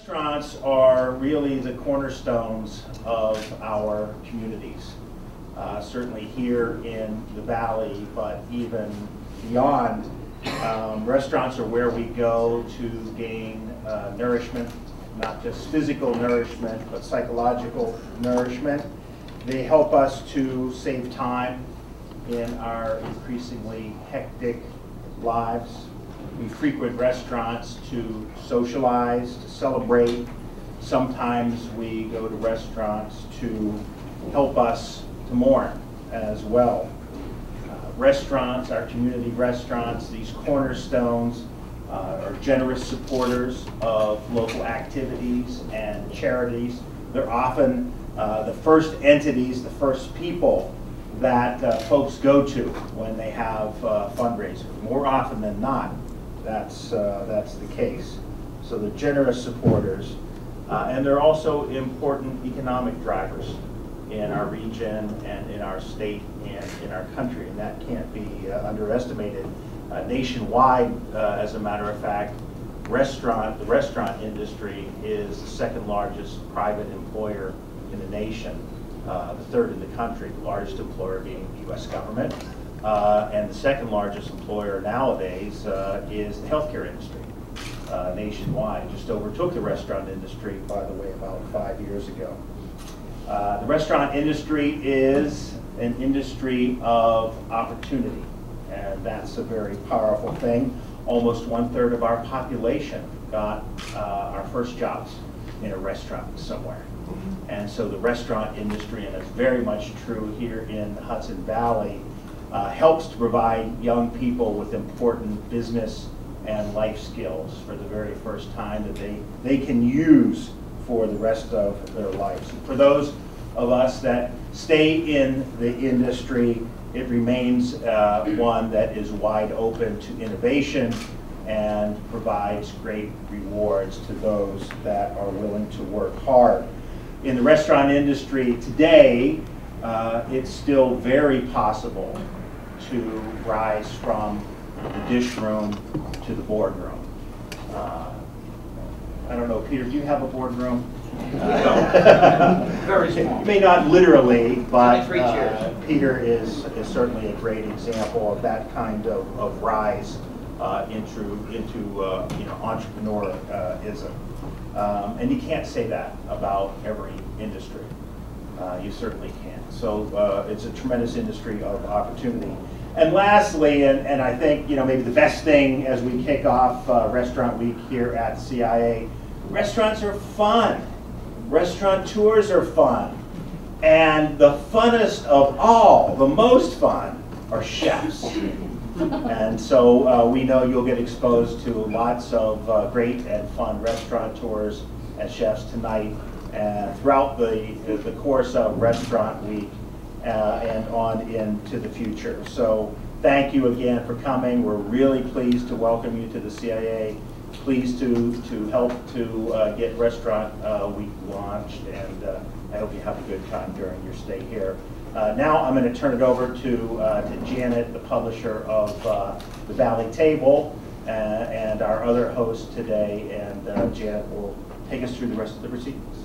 Restaurants are really the cornerstones of our communities. Certainly here in the Valley, but even beyond. Restaurants are where we go to gain nourishment, not just physical nourishment, but psychological nourishment. They help us to save time in our increasingly hectic lives. We frequent restaurants to socialize, to celebrate. Sometimes we go to restaurants to help us to mourn as well. Restaurants, our community restaurants, these cornerstones are generous supporters of local activities and charities. They're often the first entities, the first people that folks go to when they have fundraisers. More often than not, that's the case. So they're generous supporters, and they're also important economic drivers in our region and in our state and in our country, and that can't be underestimated. Nationwide, as a matter of fact, the restaurant industry is the second largest private employer in the nation, the third in the country, the largest employer being the U.S. government, and the second largest employer nowadays is the healthcare industry. Nationwide, just overtook the restaurant industry, by the way, about 5 years ago. The restaurant industry is an industry of opportunity, and that's a very powerful thing. Almost 1/3 of our population got our first jobs in a restaurant somewhere. And so the restaurant industry, and it's very much true here in the Hudson Valley, helps to provide young people with important business and life skills for the very first time that they can use for the rest of their lives. For those of us that stay in the industry, it remains one that is wide open to innovation and provides great rewards to those that are willing to work hard. In the restaurant industry today, it's still very possible to rise from the dish room to the boardroom. I don't know, Peter, do you have a boardroom? Very small. You may not literally, but Peter is certainly a great example of that kind of rise into entrepreneurism. And you can't say that about every industry. You certainly can't. So it's a tremendous industry of opportunity. And lastly, and I think maybe the best thing as we kick off Restaurant Week here at CIA, restaurants are fun. Restaurant tours are fun. And the funnest of all, the most fun, are chefs. And so we know you'll get exposed to lots of great and fun restaurant tours and chefs tonight and throughout the course of Restaurant Week and on into the future. So thank you again for coming. We're really pleased to welcome you to the CIA. Pleased to help to get Restaurant Week launched, and I hope you have a good time during your stay here. Now I'm going to turn it over to Janet, the publisher of the Valley Table, and our other host today, and Janet will take us through the rest of the proceedings.